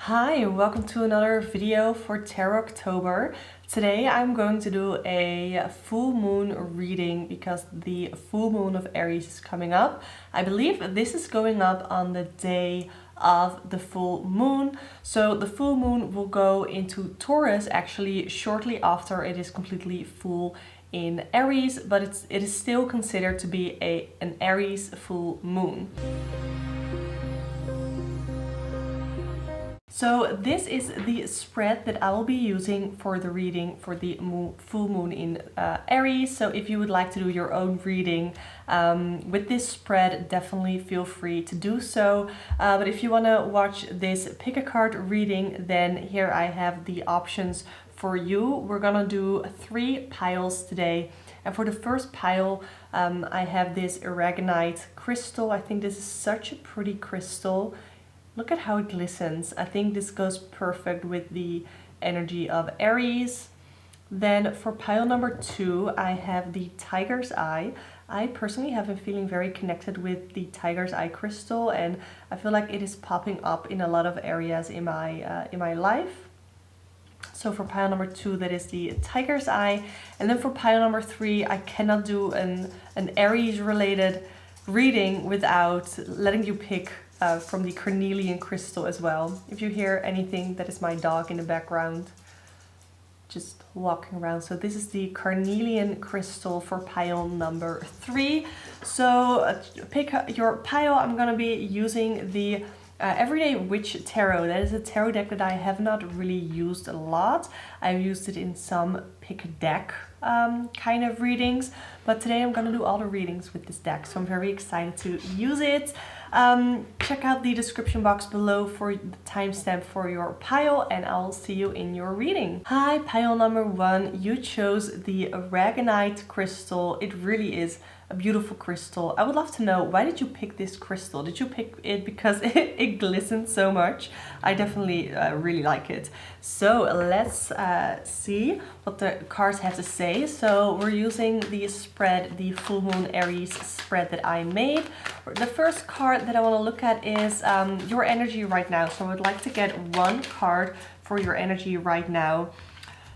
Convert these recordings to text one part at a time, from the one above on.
Hi, welcome to another video for Tarot October. Today I'm going to do a full moon reading because the full moon of Aries is coming up. I believe this is going up on the day of the full moon. So the full moon will go into Taurus actually shortly after it is completely full in Aries, but it is still considered to be an Aries full moon. So this is the spread that I will be using for the reading for the full moon in Aries. So if you would like to do your own reading with this spread, definitely feel free to do so. But if you want to watch this pick a card reading, then here I have the options for you. We're gonna do 3 piles today. And for the first pile, I have this aragonite crystal. I think this is such a pretty crystal. Look at how it glistens. I think this goes perfect with the energy of Aries. Then for pile number 2, I have the tiger's eye. I personally have been feeling very connected with the tiger's eye crystal, and I feel like it is popping up in a lot of areas in my life. So for pile number 2, that is the tiger's eye. And then for pile number 3, I cannot do an Aries related reading without letting you pick from the carnelian crystal as well. If you hear anything, that is my dog in the background just walking around. So this is the carnelian crystal for pile number 3. So pick your pile. I'm gonna be using the Everyday Witch Tarot. That is a tarot deck that I have not really used a lot. I've used it in some pick a deck kind of readings, but today I'm gonna do all the readings with this deck, so I'm very excited to use it. Check out the description box below for the timestamp for your pile, and I'll see you in your reading. Hi, pile number 1. You chose the aragonite crystal. It really is a beautiful crystal. I would love to know, why did you pick this crystal? Did you pick it because it glistens so much? I definitely really like it. So let's see what the cards have to say. So we're using the spread, the full moon Aries spread that I made. The first card that I want to look at is your energy right now. So I would like to get 1 card for your energy right now.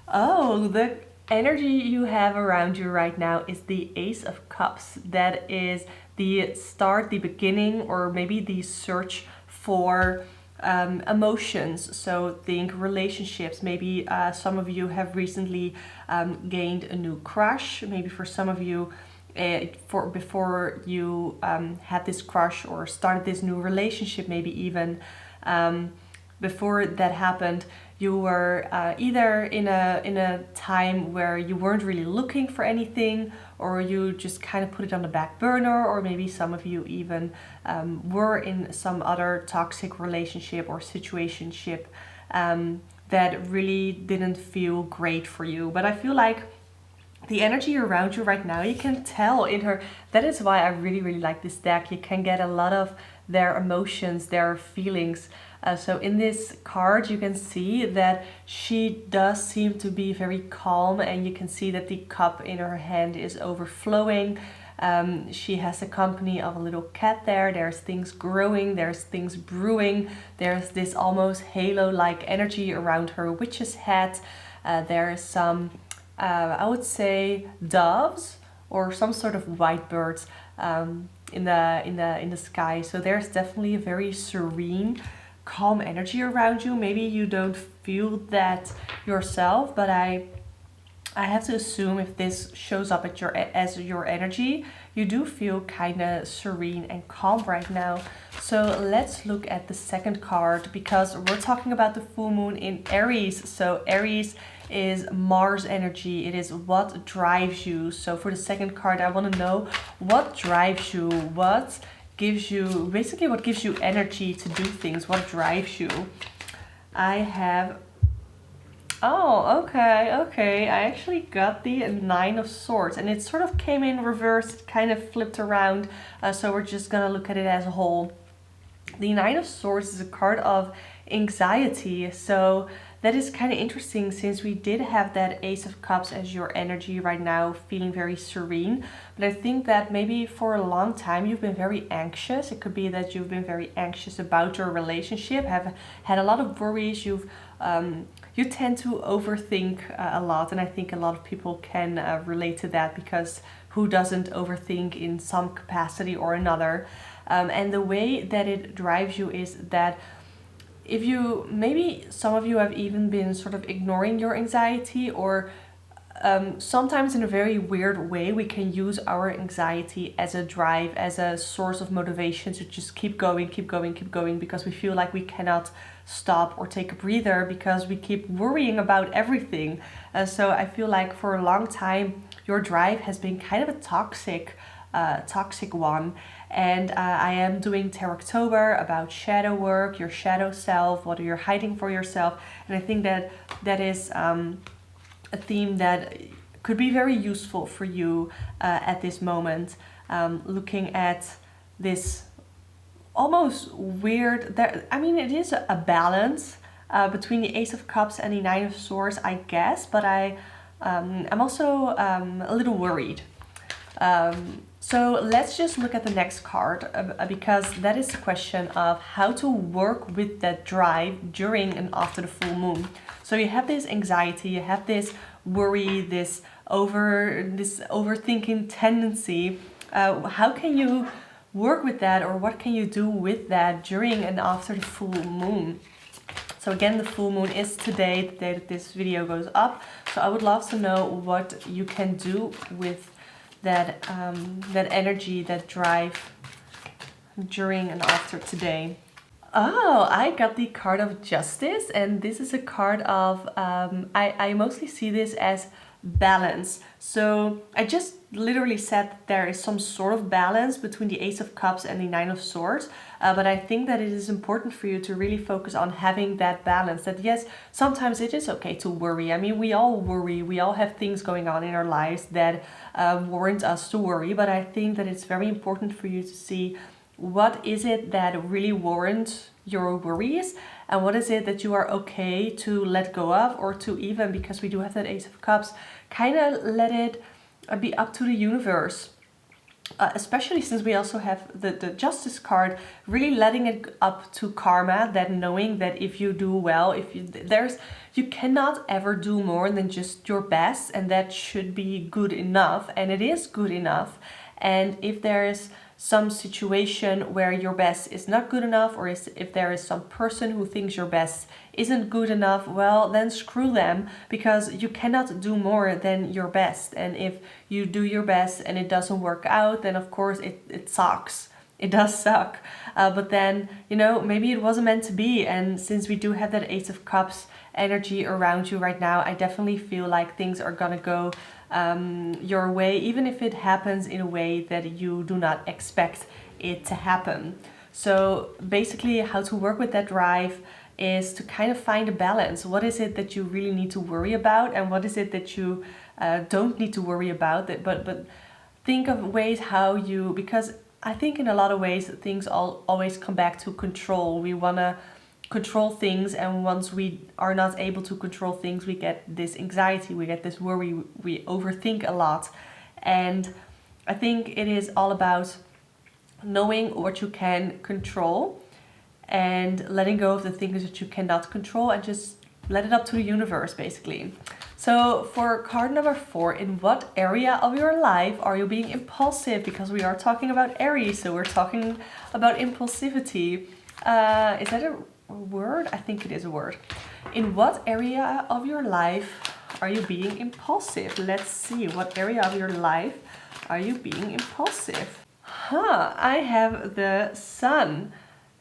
Oh, the energy you have around you right now is the Ace of Cups. That is the start, the beginning, or maybe the search for emotions. So think relationships. Maybe some of you have recently gained a new crush. Maybe for some of you, before you had this crush or started this new relationship, maybe even before that happened, you were either in a time where you weren't really looking for anything, or you just kind of put it on the back burner, or maybe some of you even were in some other toxic relationship or situationship that really didn't feel great for you. But I feel like the energy around you right now, you can tell in her. That is why I really like this deck. You can get a lot of their emotions, their feelings. So in this card, you can see that she does seem to be very calm, and you can see that the cup in her hand is overflowing. She has the company of a little cat there. There's things growing, there's things brewing. There's this almost halo-like energy around her witch's hat. There's some I would say doves or some sort of white birds in the sky. So there's definitely a very serene, calm energy around you. Maybe you don't feel that yourself, but I have to assume if this shows up as your energy, you do feel kind of serene and calm right now. So let's look at the second card, because we're talking about the full moon in Aries. So Aries is Mars energy. It is what drives you. So for the second card, I want to know what drives you, what gives you, basically what gives you energy to do things, what drives you. I have, oh, okay. I actually got the 9 of Swords, and it sort of came in reverse, kind of flipped around. So we're just gonna look at it as a whole. The 9 of Swords is a card of anxiety. So that is kind of interesting since we did have that Ace of Cups as your energy right now, feeling very serene. But I think that maybe for a long time you've been very anxious. It could be that you've been very anxious about your relationship, have had a lot of worries. You tend to overthink a lot, and I think a lot of people can relate to that, because who doesn't overthink in some capacity or another? And the way that it drives you is that if you, maybe some of you have even been sort of ignoring your anxiety, or sometimes in a very weird way we can use our anxiety as a drive, as a source of motivation to just keep going, because we feel like we cannot stop or take a breather because we keep worrying about everything. So I feel like for a long time your drive has been kind of a toxic one. And I am doing Tarottober about shadow work, your shadow self, what you're hiding for yourself. And I think that that is a theme that could be very useful for you at this moment, looking at this almost weird, it is a balance between the Ace of Cups and the Nine of Swords, I guess, but I'm also a little worried. So let's just look at the next card, because that is the question of how to work with that drive during and after the full moon. So you have this anxiety, you have this worry, this overthinking tendency. How can you work with that, or what can you do with that during and after the full moon? So again, the full moon is today, the day that this video goes up. So I would love to know what you can do with that energy, that drive during and after today. Oh, I got the card of Justice, and this is a card of, I mostly see this as balance. So I just literally said that there is some sort of balance between the Ace of Cups and the Nine of Swords, but I think that it is important for you to really focus on having that balance. That yes, sometimes it is okay to worry. I mean, we all worry, we all have things going on in our lives that warrant us to worry, but I think that it's very important for you to see what is it that really warrants your worries, and what is it that you are okay to let go of, or to even, because we do have that Ace of Cups, kind of let it be up to the universe. Especially since we also have the Justice card, really letting it up to karma, that knowing that if you do well, you cannot ever do more than just your best, and that should be good enough, and it is good enough. And if there's some situation where your best is not good enough, or if there is some person who thinks your best isn't good enough, well, then screw them, because you cannot do more than your best. And if you do your best and it doesn't work out, then of course it sucks. It does suck. But then, maybe it wasn't meant to be. And since we do have that Ace of Cups energy around you right now, I definitely feel like things are gonna go your way, even if it happens in a way that you do not expect it to happen. So basically, how to work with that drive is to kind of find a balance. What is it that you really need to worry about, and what is it that you don't need to worry about? But think of ways how you, because I think in a lot of ways things always come back to control. We want to control things, and once we are not able to control things, we get this anxiety, we get this worry, we overthink a lot. And I think it is all about knowing what you can control and letting go of the things that you cannot control, and just let it up to the universe, basically. So for card number 4, in what area of your life are you being impulsive? Because we are talking about Aries, so we're talking about impulsivity. Is that a word? I think it is a word. In what area of your life are you being impulsive? Let's see, what area of your life are you being impulsive? I have the Sun.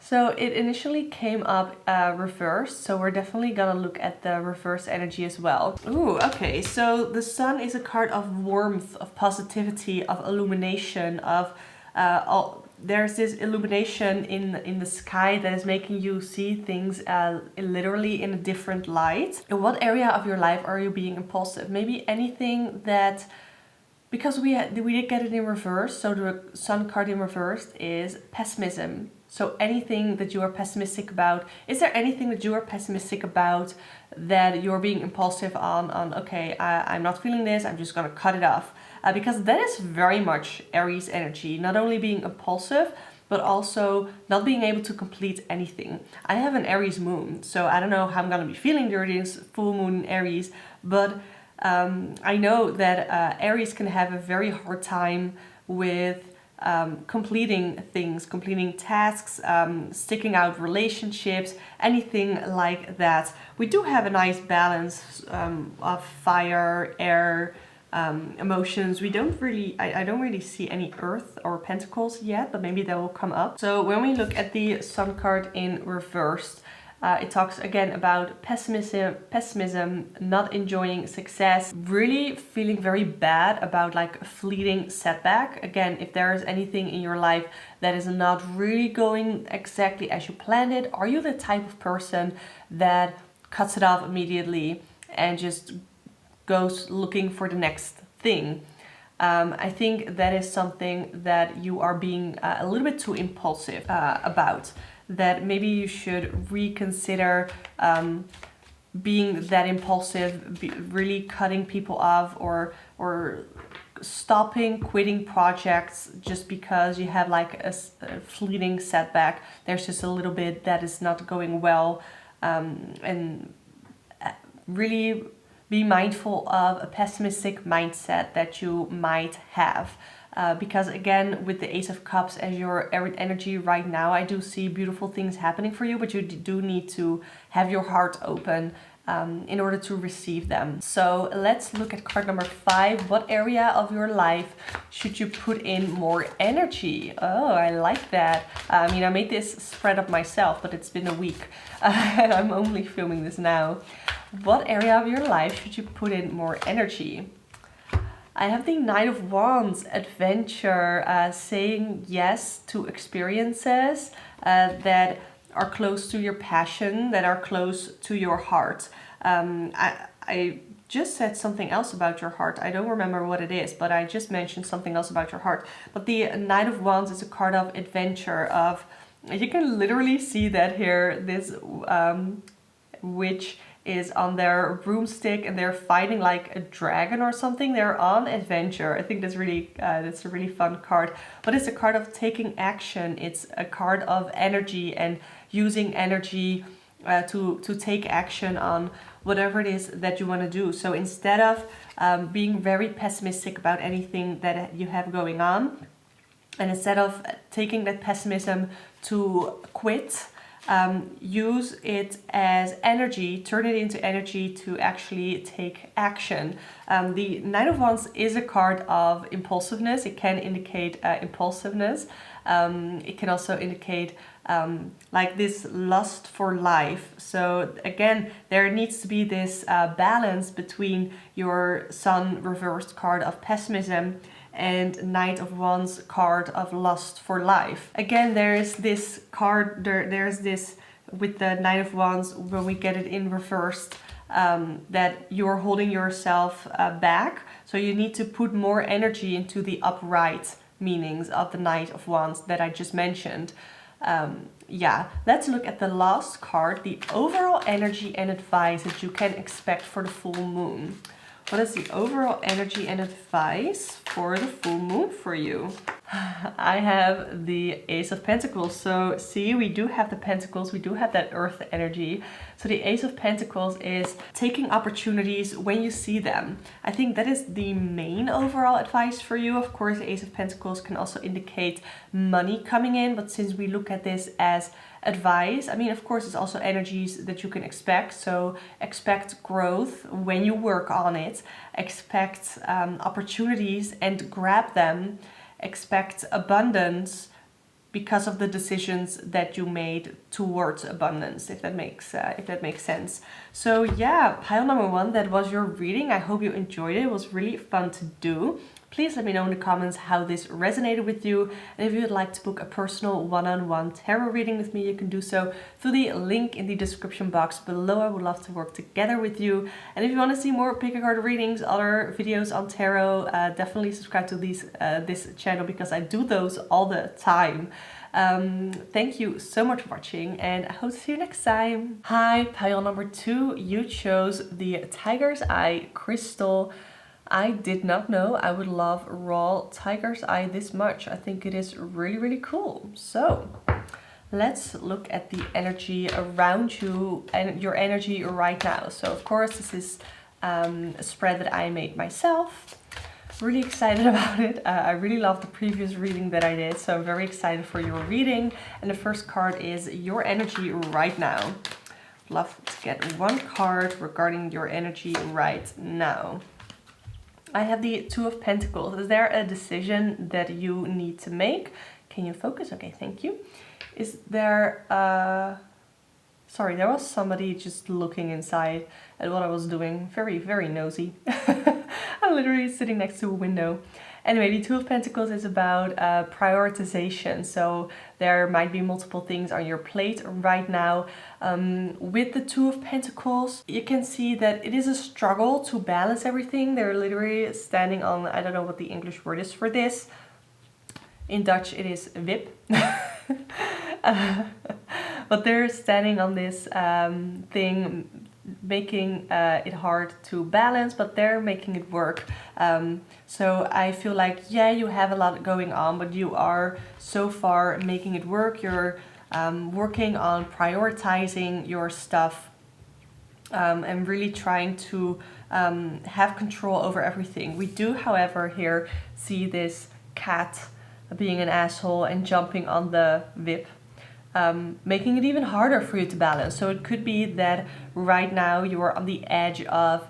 So it initially came up reversed, so we're definitely gonna look at the reverse energy as well. Ooh, okay, so the Sun is a card of warmth, of positivity, of illumination, of there's this illumination in the sky that is making you see things literally in a different light. In what area of your life are you being impulsive? Maybe anything that, because we did get it in reverse, so the Sun card in reverse is pessimism. So anything that you are pessimistic about, is there anything that you are pessimistic about that you're being impulsive on okay, I'm not feeling this, I'm just gonna cut it off. Because that is very much Aries energy, not only being impulsive, but also not being able to complete anything. I have an Aries moon, so I don't know how I'm gonna be feeling during this full moon in Aries, but I know that Aries can have a very hard time with completing things, completing tasks, sticking out relationships, anything like that. We do have a nice balance of fire, air, emotions. We don't really, I don't really see any earth or pentacles yet, but maybe that will come up. So when we look at the sun card in reversed, it talks again about pessimism, not enjoying success, really feeling very bad about like a fleeting setback. Again, if there is anything in your life that is not really going exactly as you planned it, are you the type of person that cuts it off immediately and just goes looking for the next thing? I think that is something that you are being a little bit too impulsive about. That maybe you should reconsider being that impulsive, really cutting people off, or stopping, quitting projects just because you have like a fleeting setback. There's just a little bit that is not going well, and really be mindful of a pessimistic mindset that you might have. Because again, with the Ace of Cups as your energy right now, I do see beautiful things happening for you, but you do need to have your heart open in order to receive them. So let's look at card number 5. What area of your life should you put in more energy? Oh, I like that. I mean, I made this spread up myself, but it's been a week and I'm only filming this now. What area of your life should you put in more energy? I have the Knight of Wands, adventure, saying yes to experiences that are close to your passion, that are close to your heart. I just said something else about your heart. I don't remember what it is, but I just mentioned something else about your heart. But the Knight of Wands is a card of adventure, of, you can literally see that here, this witch is on their broomstick and they're fighting like a dragon or something. They're on adventure. I think that's a really fun card. But it's a card of taking action. It's a card of energy and using energy to take action on whatever it is that you want to do. So instead of being very pessimistic about anything that you have going on, and instead of taking that pessimism to quit, use it as energy, turn it into energy to actually take action. The Knight of Wands is a card of impulsiveness. It can indicate impulsiveness. It can also indicate like this lust for life. So again, there needs to be this balance between your Sun reversed card of pessimism and Knight of Wands card of lust for life. Again, there is this card, there's this with the Knight of Wands, when we get it in reversed, that you're holding yourself back. So you need to put more energy into the upright meanings of the Knight of Wands that I just mentioned. Yeah, let's look at the last card, the overall energy and advice that you can expect for the full moon. What is the overall energy and advice for the full moon for you? I have the Ace of Pentacles. So see, we do have the Pentacles, we do have that earth energy. So the Ace of Pentacles is taking opportunities when you see them. I think that is the main overall advice for you. Of course, the Ace of Pentacles can also indicate money coming in, but since we look at this as advice, I mean, of course, it's also energies that you can expect. So expect growth when you work on it, expect opportunities and grab them, expect abundance because of the decisions that you made towards abundance, if that makes sense. So yeah, pile number 1, that was your reading. I hope you enjoyed it. It was really fun to do. Please let me know in the comments how this resonated with you. And if you would like to book a personal one-on-one tarot reading with me, you can do so through the link in the description box below. I would love to work together with you. And if you want to see more pick a card readings, other videos on tarot, definitely subscribe to this channel because I do those all the time. Thank you so much for watching, and I hope to see you next time. Hi, pile number 2. You chose the Tiger's Eye crystal. I did not know I would love raw tiger's eye this much. I think it is really, really cool. So let's look at the energy around you and your energy right now. So of course, this is a spread that I made myself. Really excited about it. I really loved the previous reading that I did, so I'm very excited for your reading. And the first card is your energy right now. Love to get one card regarding your energy right now. I have the Two of Pentacles. Is there a decision that you need to make? Can you focus? Okay, thank you. Is there... Sorry, there was somebody just looking inside at what I was doing. Very, very nosy. I'm literally sitting next to a window. Anyway, the Two of Pentacles is about prioritization. So there might be multiple things on your plate right now. With the Two of Pentacles, you can see that it is a struggle to balance everything. They're literally standing on, I don't know what the English word is for this. In Dutch, it is wip. But they're standing on this thing, making it hard to balance, but they're making it work. So I feel like, yeah, you have a lot going on, but you are so far making it work. You're working on prioritizing your stuff and really trying to have control over everything. We do, however, here see this cat being an asshole and jumping on the whip. Making it even harder for you to balance. So it could be that right now you are on the edge of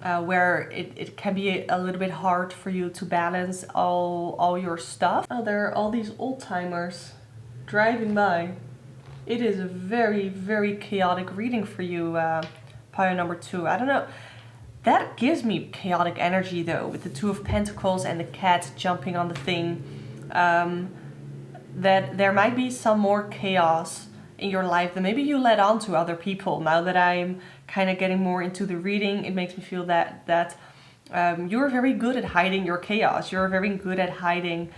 where it can be a little bit hard for you to balance all your stuff. Oh, there are all these old timers driving by. It is a very, very chaotic reading for you, pile number 2. I don't know. That gives me chaotic energy though, with the Two of Pentacles and the cat jumping on the thing. That there might be some more chaos in your life than maybe you let on to other people. Now that I'm kind of getting more into the reading, it makes me feel that you're very good at hiding your chaos. You're very good at hiding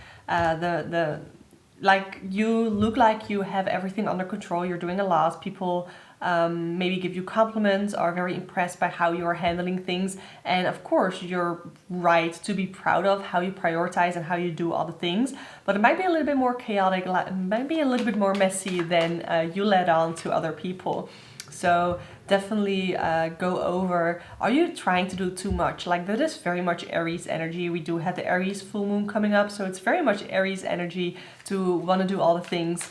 like you look like you have everything under control. You're doing a lot. People maybe give you compliments, are very impressed by how you are handling things. And of course, you're right to be proud of how you prioritize and how you do all the things. But it might be a little bit more chaotic, might be a little bit more messy than you let on to other people. So definitely go over, are you trying to do too much? Like that is very much Aries energy. We do have the Aries full moon coming up. So it's very much Aries energy to want to do all the things.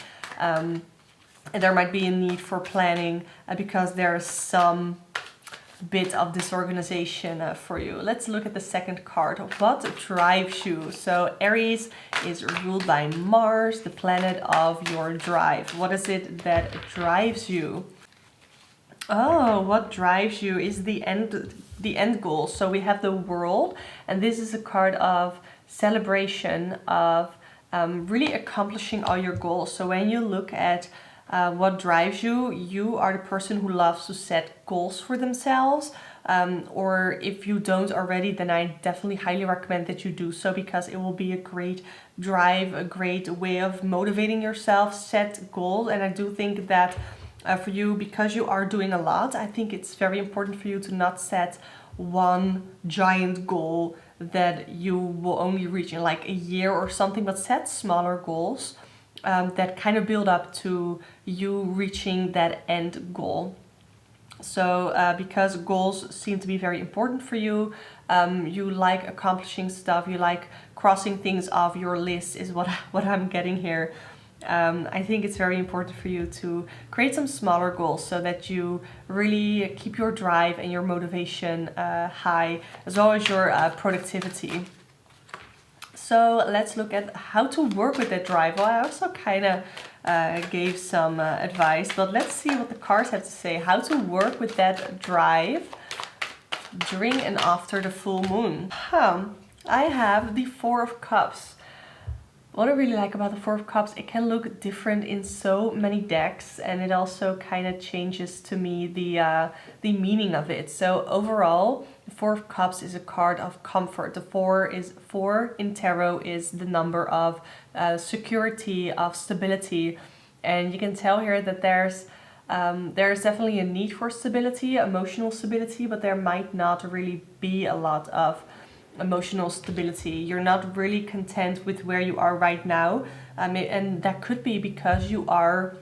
And there might be a need for planning because there's some bit of disorganization for you. Let's look at the second card. What drives you? So Aries is ruled by Mars, the planet of your drive. What is it that drives you? Oh, what drives you is the end goal. So we have the World, and this is a card of celebration, of really accomplishing all your goals. So when you look at what drives you, you are the person who loves to set goals for themselves. Or if you don't already, then I definitely highly recommend that you do so, because it will be a great drive, a great way of motivating yourself, set goals. And I do think that for you, because you are doing a lot, I think it's very important for you to not set one giant goal that you will only reach in like a year or something, but set smaller goals that kind of build up to you reaching that end goal. So because goals seem to be very important for you, you like accomplishing stuff, you like crossing things off your list is what I'm getting here. I think it's very important for you to create some smaller goals so that you really keep your drive and your motivation high, as well as your productivity. So let's look at how to work with that drive. Well, I also kind of gave some advice, but let's see what the cards have to say. How to work with that drive during and after the full moon. I have the Four of Cups. What I really like about the Four of Cups, it can look different in so many decks, and it also kind of changes to me the meaning of it. So overall, the Four of Cups is a card of comfort. The four in tarot is the number of security, of stability, and you can tell here that there's definitely a need for stability, emotional stability, but there might not really be a lot of emotional stability. You're not really content with where you are right now, and that could be because you are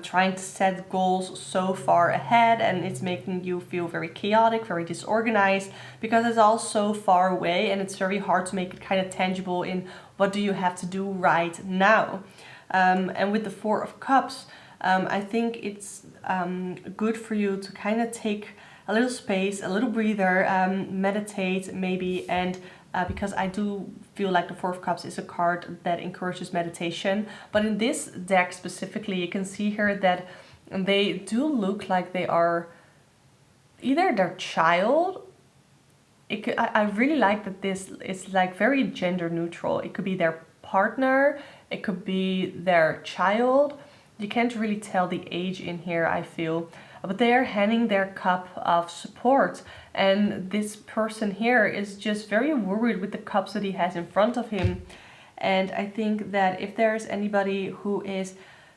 trying to set goals so far ahead, and it's making you feel very chaotic, very disorganized, because it's all so far away, and it's very hard to make it kind of tangible in what do you have to do right now. And with the Four of Cups, I think it's good for you to kind of take a little space, a little breather, meditate maybe, and because I do feel like the Four of Cups is a card that encourages meditation. But in this deck specifically, you can see here that they do look like they are either their child. I really like that this is like very gender neutral. It could be their partner, it could be their child. You can't really tell the age in here, I feel. But they are handing their cup of support, and this person here is just very worried with the cups that he has in front of him. And I think that if there's anybody who is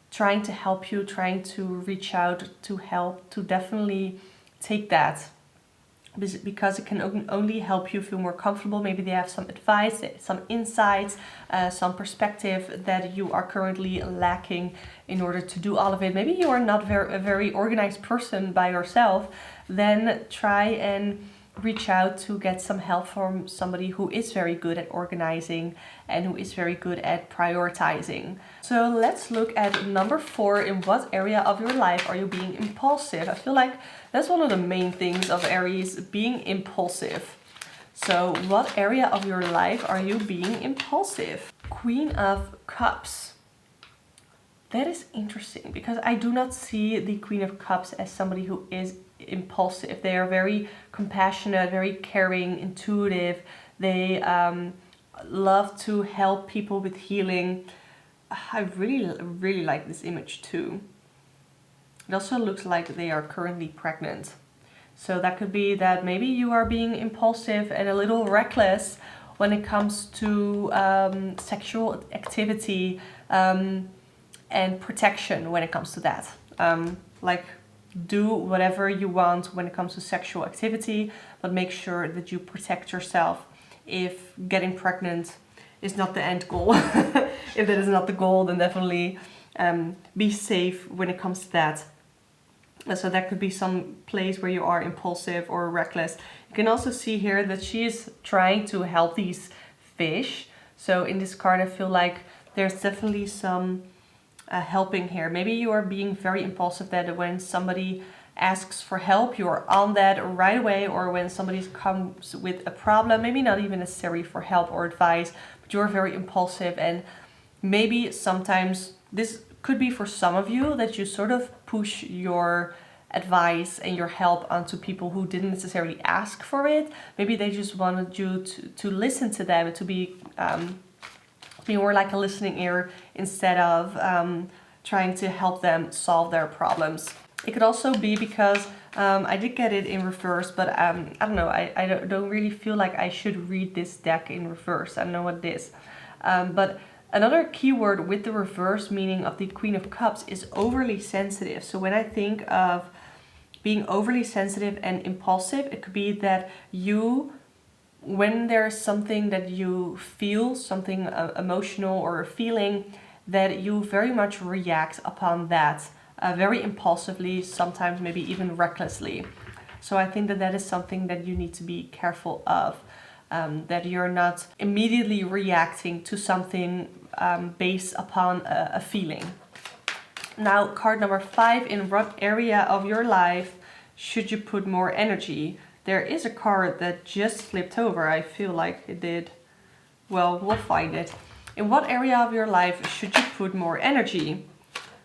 trying to help you, trying to reach out to help, to definitely take that, because it can only help you feel more comfortable. Maybe they have some advice, some insights, some perspective that you are currently lacking in order to do all of it. Maybe you are not a very organized person by yourself. Then try and reach out to get some help from somebody who is very good at organizing and who is very good at prioritizing. So let's look at number 4. In what area of your life are you being impulsive? I feel like that's one of the main things of Aries, being impulsive. So what area of your life are you being impulsive? Queen of Cups. That is interesting, because I do not see the Queen of Cups as somebody who is impulsive. They are very compassionate, very caring, intuitive. They love to help people with healing. I really like this image too. It also looks like they are currently pregnant. So that could be that maybe you are being impulsive and a little reckless when it comes to sexual activity and protection when it comes to that. Like, do whatever you want when it comes to sexual activity, but make sure that you protect yourself if getting pregnant is not the end goal. If that is not the goal, then definitely be safe when it comes to that. So that could be some place where you are impulsive or reckless. You can also see here that she is trying to help these fish. So in this card, I feel like there's definitely some helping here. Maybe you are being very impulsive, that when somebody asks for help, you're on that right away, or when somebody comes with a problem, maybe not even necessary for help or advice, but you're very impulsive. And maybe sometimes this could be for some of you that you sort of push your advice and your help onto people who didn't necessarily ask for it. Maybe they just wanted you to listen to them, to be more like a listening ear instead of trying to help them solve their problems. It could also be because I did get it in reverse, but I don't know, I don't really feel like I should read this deck in reverse. I don't know what it is. But another keyword with the reverse meaning of the Queen of Cups is overly sensitive. So when I think of being overly sensitive and impulsive, it could be that you, when there's something that you feel, something emotional or a feeling, that you very much react upon that very impulsively, sometimes maybe even recklessly. So I think that that is something that you need to be careful of, that you're not immediately reacting to something based upon a feeling. Now, card number 5, in what area of your life should you put more energy? There is a card that just flipped over. I feel like it did. Well, we'll find it. In what area of your life should you put more energy?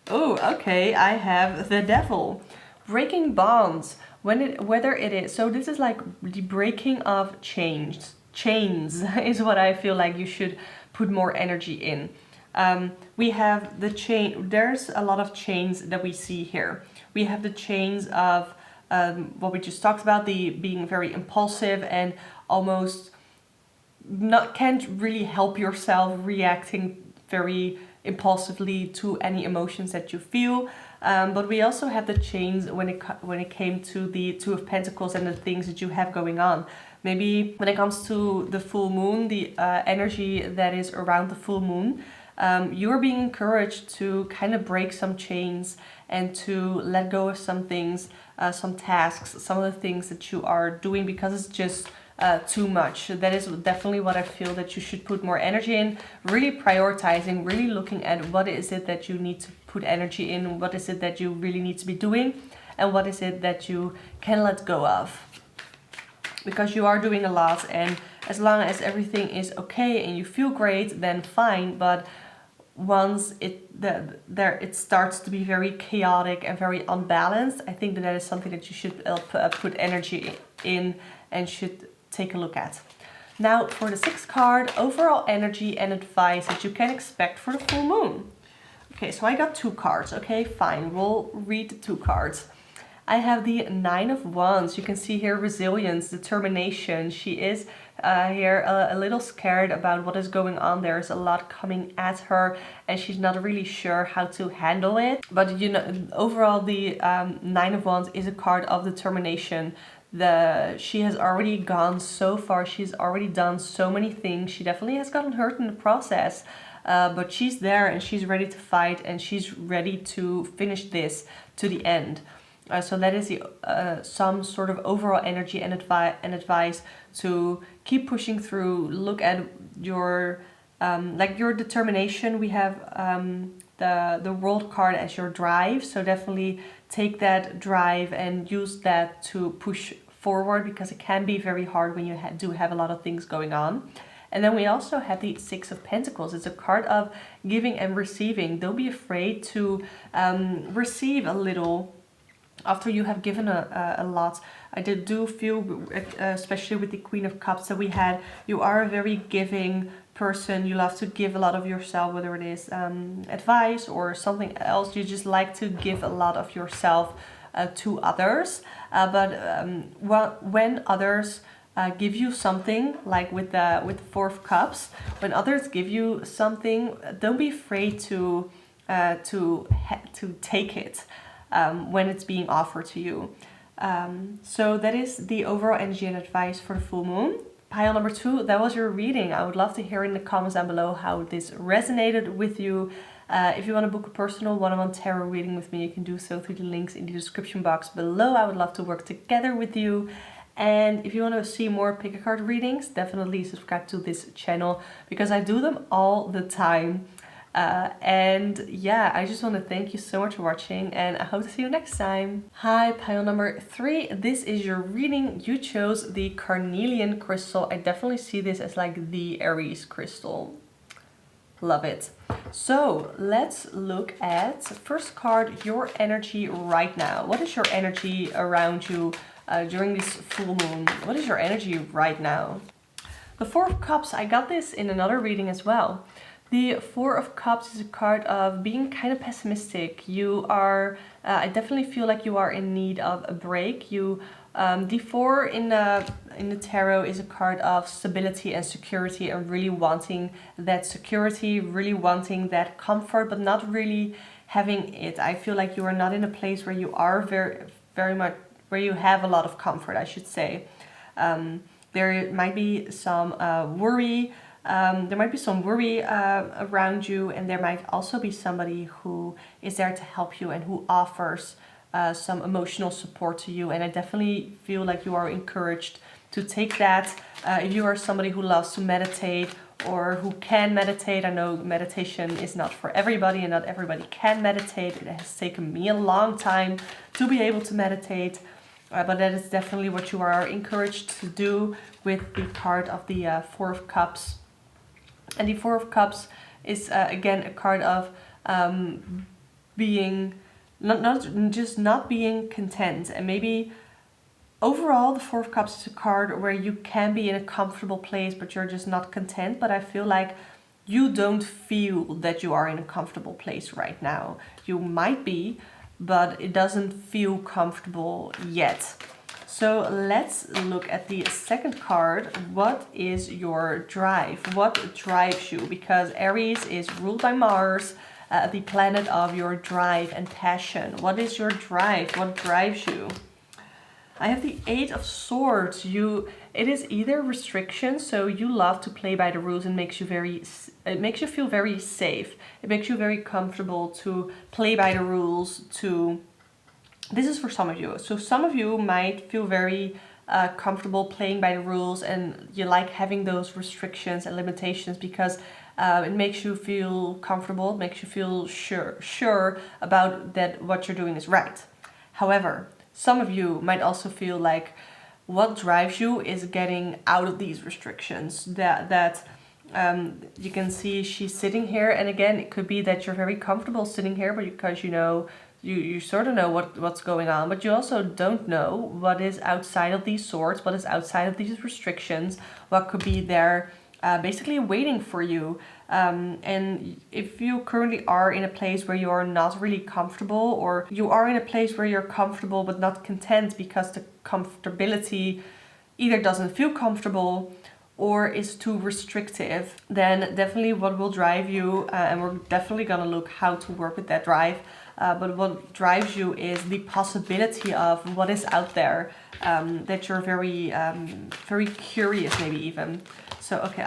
Oh, okay, I have the Devil. Breaking bonds. Whether it is, so this is like the breaking of chains is what I feel like you should put more energy in. We have the chain, there's a lot of chains that we see here. We have the chains of what we just talked about, the being very impulsive and almost can't really help yourself, reacting very impulsively to any emotions that you feel. But we also have the chains when it came to the Two of Pentacles and the things that you have going on. Maybe when it comes to the full moon, the energy that is around the full moon, you're being encouraged to kind of break some chains and to let go of some things, some tasks, some of the things that you are doing because it's just too much. That is definitely what I feel that you should put more energy in, really prioritizing, really looking at what is it that you need to put energy in, what is it that you really need to be doing, and what is it that you can let go of. Because you are doing a lot, and as long as everything is okay and you feel great, then fine. But once it starts to be very chaotic and very unbalanced, I think that is something that you should put energy in and should take a look at. Now for the sixth card, overall energy and advice that you can expect for the full moon. Okay, so I got two cards. Okay, fine, we'll read the two cards. I have the Nine of Wands. You can see here resilience, determination. She is here a little scared about what is going on. There's a lot coming at her and she's not really sure how to handle it. But you know, overall the Nine of Wands is a card of determination. She has already gone so far. She's already done so many things. She definitely has gotten hurt in the process. But she's there and she's ready to fight and she's ready to finish this to the end. So that is some sort of overall energy and advice to keep pushing through. Look at your your determination. We have the World card as your drive. So definitely take that drive and use that to push forward, because it can be very hard when you do have a lot of things going on. And then we also have the Six of Pentacles. It's a card of giving and receiving. Don't be afraid to receive a little after you have given a lot. I do feel, especially with the Queen of Cups that we had, you are a very giving person. You love to give a lot of yourself, whether it is advice or something else. You just like to give a lot of yourself to others. But when others give you something, like with the Four of Cups, when others give you something, don't be afraid to take it. When it's being offered to you. So that is the overall energy and advice for the full moon. Pile number 2, that was your reading. I would love to hear in the comments down below how this resonated with you. If you want to book a personal one-on-one tarot reading with me, you can do so through the links in the description box below. I would love to work together with you. And if you want to see more pick a card readings, definitely subscribe to this channel because I do them all the time. And yeah, I just want to thank you so much for watching and I hope to see you next time. Hi, pile number 3. This is your reading. You chose the carnelian crystal. I definitely see this as like the Aries crystal. Love it. So let's look at first card, your energy right now. What is your energy around you during this full moon? What is your energy right now? The Four of Cups, I got this in another reading as well. The Four of Cups is a card of being kind of pessimistic. You are, I definitely feel like you are in need of a break. The Four in the tarot is a card of stability and security and really wanting that security, really wanting that comfort, but not really having it. I feel like you are not in a place where you are very much, where you have a lot of comfort, I should say. There might be some worry. There might be some worry around you, and there might also be somebody who is there to help you and who offers some emotional support to you. And I definitely feel like you are encouraged to take that. If you are somebody who loves to meditate or who can meditate, I know meditation is not for everybody and not everybody can meditate. It has taken me a long time to be able to meditate. But that is definitely what you are encouraged to do with the card of the Four of Cups. And the Four of Cups is again a card of being not being content. And maybe overall the Four of Cups is a card where you can be in a comfortable place but you're just not content. But I feel like you don't feel that you are in a comfortable place right now. You might be, but it doesn't feel comfortable yet. So let's look at the second card. What is your drive? What drives you? Because Aries is ruled by Mars, the planet of your drive and passion. What is your drive? What drives you? I have the Eight of Swords. It is either restriction, so you love to play by the rules and it makes you feel very safe. It makes you very comfortable to play by the rules. This is for some of you. So some of you might feel very comfortable playing by the rules, and you like having those restrictions and limitations because it makes you feel comfortable, makes you feel sure about that what you're doing is right. However, some of you might also feel like what drives you is getting out of these restrictions. You can see she's sitting here, and again, it could be that you're very comfortable sitting here, but because you sort of know what's going on, but you also don't know what is outside of these swords, what is outside of these restrictions, what could be there basically waiting for you. And if you currently are in a place where you are not really comfortable, or you are in a place where you're comfortable but not content because the comfortability either doesn't feel comfortable or is too restrictive, then definitely what will drive you, and we're definitely gonna look how to work with that drive, but what drives you is the possibility of what is out there, that you're very curious maybe even. So, okay,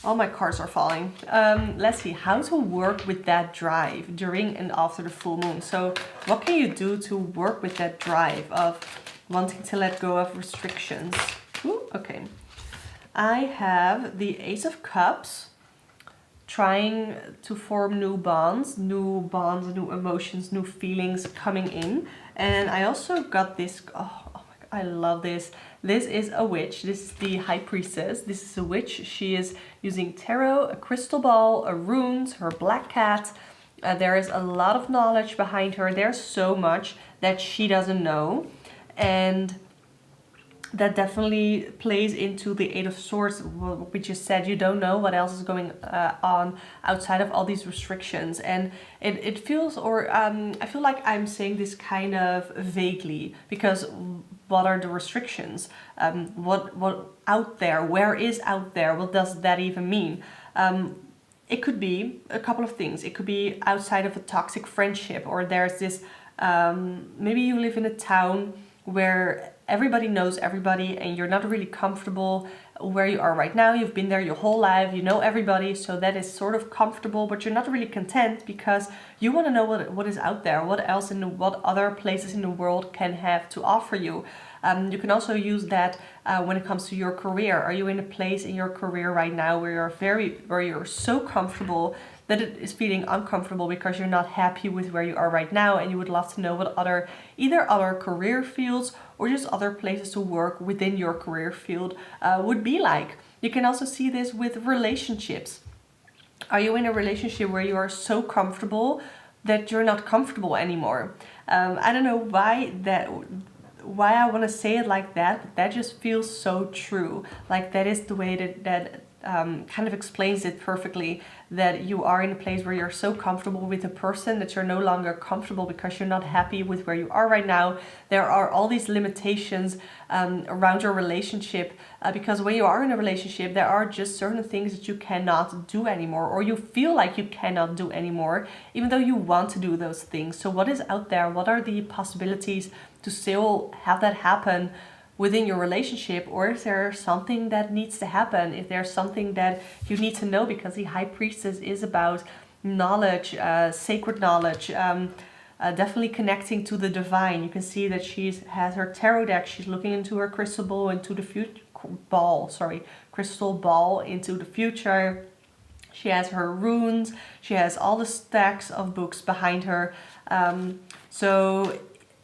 all my cards are falling. Let's see how to work with that drive during and after the full moon. So what can you do to work with that drive of wanting to let go of restrictions? Ooh, okay. I have the Ace of Cups, trying to form new bonds, new emotions, new feelings coming in. And I also got this, oh my God, I love this. This is a witch. This is the High Priestess. This is a witch. She is using tarot, a crystal ball, a runes, her black cat. There is a lot of knowledge behind her. There's so much that she doesn't know. And that definitely plays into the Eight of Swords, what we just said. You don't know what else is going on outside of all these restrictions. And it feels, or I feel like I'm saying this kind of vaguely, because what are the restrictions? What out there? Where is out there? What does that even mean? It could be a couple of things. It could be outside of a toxic friendship, or there's this, maybe you live in a town where everybody knows everybody and you're not really comfortable where you are right now. You've been there your whole life, you know everybody, so that is sort of comfortable, but you're not really content because you want to know what is out there, what other places in the world can have to offer you. You can also use that when it comes to your career. Are you in a place in your career right now where you're so comfortable that it is feeling uncomfortable because you're not happy with where you are right now, and you would love to know what either other career fields or just other places to work within your career field would be like. You can also see this with relationships. Are you in a relationship where you are so comfortable that you're not comfortable anymore? I don't know why I want to say it like that, but that just feels so true. Like that is the way that kind of explains it perfectly, that you are in a place where you're so comfortable with a person that you're no longer comfortable because you're not happy with where you are right now. There are all these limitations around your relationship because when you are in a relationship, there are just certain things that you cannot do anymore, or you feel like you cannot do anymore, even though you want to do those things. So what is out there? What are the possibilities to still have that happen within your relationship? Or is there something that needs to happen? If there's something that you need to know, because the High Priestess is about knowledge, sacred knowledge, definitely connecting to the divine. You can see that she has her tarot deck. She's looking into her crystal ball into the crystal ball into the future. She has her runes. She has all the stacks of books behind her. So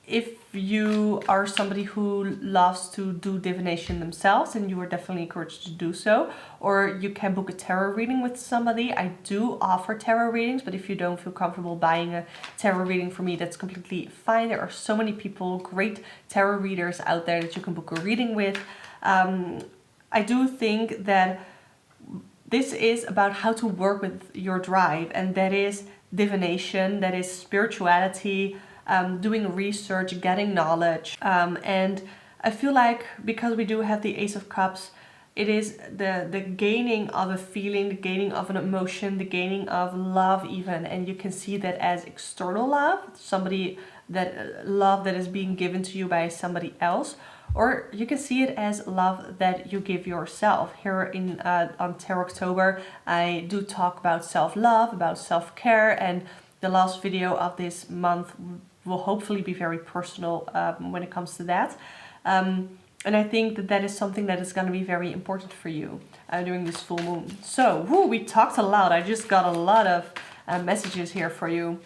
if you are somebody who loves to do divination themselves, and you are definitely encouraged to do so, or you can book a tarot reading with somebody. I do offer tarot readings, but if you don't feel comfortable buying a tarot reading from me, that's completely fine. There are so many people, great tarot readers out there that you can book a reading with. I do think that this is about how to work with your drive, and that is divination, that is spirituality, doing research, getting knowledge. And I feel like because we do have the Ace of Cups, it is the gaining of a feeling, the gaining of an emotion, the gaining of love even. And you can see that as external love, somebody that love that is being given to you by somebody else. Or you can see it as love that you give yourself. Here in on Tarot October, I do talk about self-love, about self-care, and the last video of this month will hopefully be very personal when it comes to that. And I think that that is something that is going to be very important for you during this full moon. So, we talked a lot. I just got a lot of messages here for you.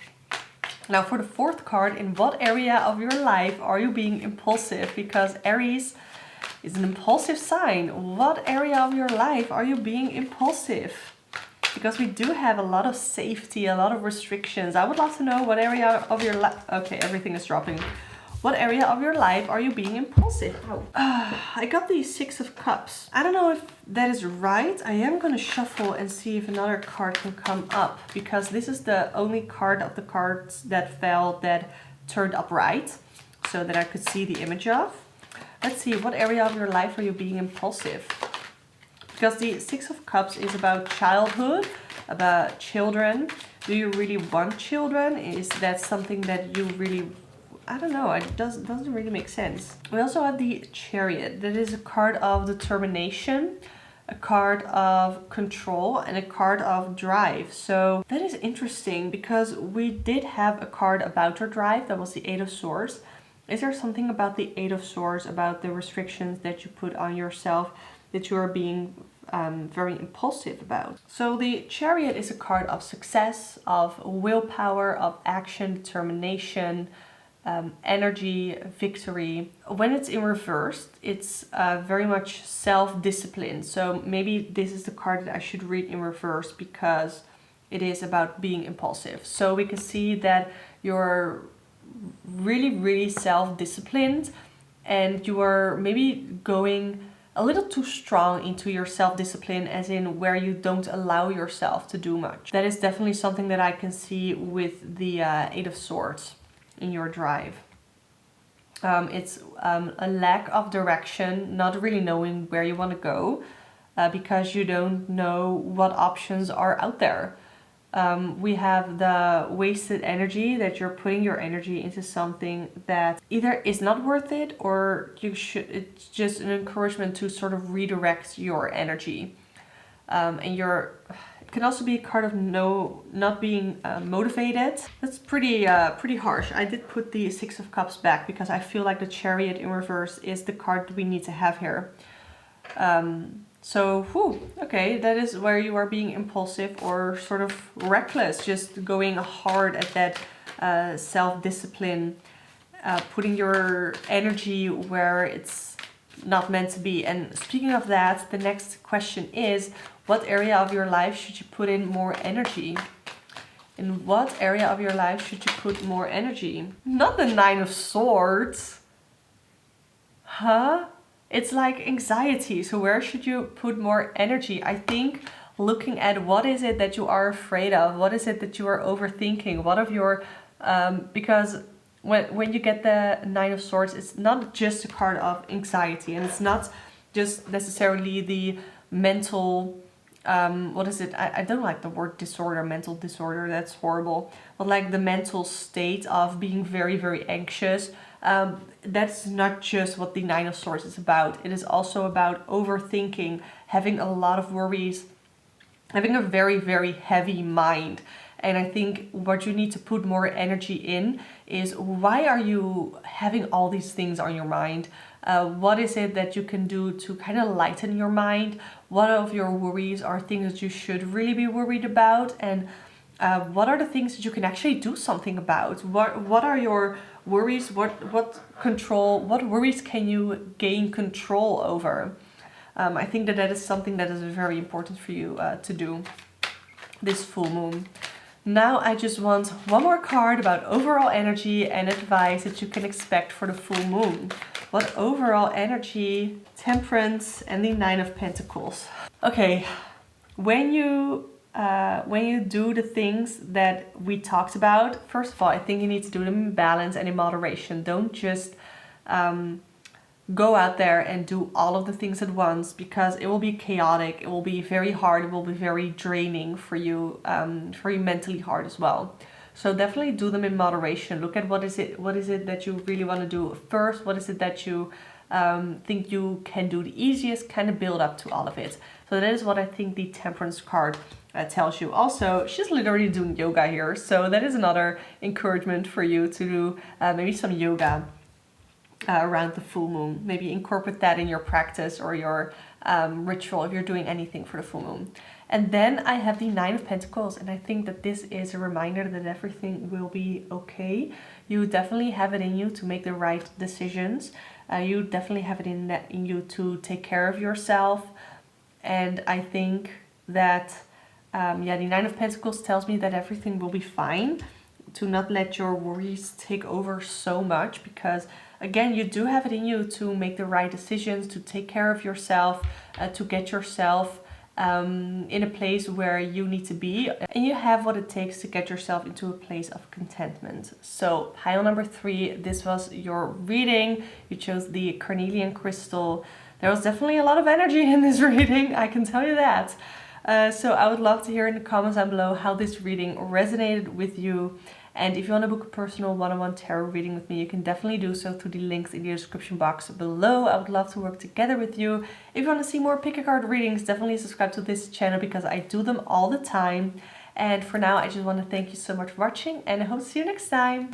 Now for the fourth card, in what area of your life are you being impulsive? Because Aries is an impulsive sign. What area of your life are you being impulsive? Because we do have a lot of safety, a lot of restrictions. I would love to know what area of your life... Okay, everything is dropping. What area of your life are you being impulsive? Oh. I got the Six of Cups. I don't know if that is right. I am going to shuffle and see if another card can come up, because this is the only card of the cards that fell that turned upright, so that I could see the image of. Let's see, what area of your life are you being impulsive? Because the Six of Cups is about childhood, about children. Do you really want children? Is that something that you really... I don't know, it doesn't really make sense. We also have the Chariot. That is a card of determination, a card of control, and a card of drive. So that is interesting, because we did have a card about your drive. That was the Eight of Swords. Is there something about the Eight of Swords, about the restrictions that you put on yourself, that you are being very impulsive about? So the Chariot is a card of success, of willpower, of action, determination, energy, victory. When it's in reverse, it's very much self-discipline. So maybe this is the card that I should read in reverse, because it is about being impulsive. So we can see that you're really, really self-disciplined, and you are maybe going a little too strong into your self-discipline, as in where you don't allow yourself to do much. That is definitely something that I can see with the Eight of Swords in your drive. It's a lack of direction, not really knowing where you want to go, because you don't know what options are out there. We have the wasted energy, that you're putting your energy into something that either is not worth it, or it's just an encouragement to sort of redirect your energy. And it can also be a card of not being motivated. That's pretty harsh. I did put the Six of Cups back, because I feel like the Chariot in reverse is the card we need to have here. Okay, that is where you are being impulsive or sort of reckless, just going hard at that self-discipline, putting your energy where it's not meant to be. And speaking of that, the next question is, what area of your life should you put in more energy? In what area of your life should you put more energy? Not the Nine of Swords. Huh? It's like anxiety. So where should you put more energy? I think looking at what is it that you are afraid of? What is it that you are overthinking? What of your... because when you get the Nine of Swords, it's not just a card of anxiety, and it's not just necessarily the mental... what is it? I don't like the word disorder, mental disorder, that's horrible. But like the mental state of being very, very anxious. That's not just what the Nine of Swords is about. It is also about overthinking, having a lot of worries, having a very, very heavy mind. And I think what you need to put more energy in is, why are you having all these things on your mind? What is it that you can do to kind of lighten your mind? What of your worries are things that you should really be worried about? And what are the things that you can actually do something about? What are your worries? What worries can you gain control over? I think that is something that is very important for you to do this full moon. Now I just want one more card about overall energy and advice that you can expect for the full moon. What overall energy, Temperance, and the Nine of Pentacles. Okay, when you do the things that we talked about, first of all, I think you need to do them in balance and in moderation. Don't just go out there and do all of the things at once, because it will be chaotic, it will be very hard, it will be very draining for you, very mentally hard as well. So definitely do them in moderation. Look at what is it that you really want to do first, what is it that you think you can do the easiest, kind of build up to all of it. So that is what I think the Temperance card tells you. Also, she's literally doing yoga here, so that is another encouragement for you to do maybe some yoga around the full moon. Maybe incorporate that in your practice or your ritual if you're doing anything for the full moon. And then I have the Nine of Pentacles, and I think that this is a reminder that everything will be okay. You definitely have it in you to make the right decisions. You definitely have it in you to take care of yourself. And I think that the Nine of Pentacles tells me that everything will be fine. To not let your worries take over so much, because again, you do have it in you to make the right decisions, to take care of yourself, to get yourself in a place where you need to be, and you have what it takes to get yourself into a place of contentment. So pile number 3, this was your reading. You chose the carnelian crystal. There was definitely a lot of energy in this reading, I can tell you that. So I would love to hear in the comments down below how this reading resonated with you. And if you want to book a personal one-on-one tarot reading with me, you can definitely do so through the links in the description box below. I would love to work together with you. If you want to see more pick a card readings, definitely subscribe to this channel, because I do them all the time. And for now, I just want to thank you so much for watching, and I hope to see you next time.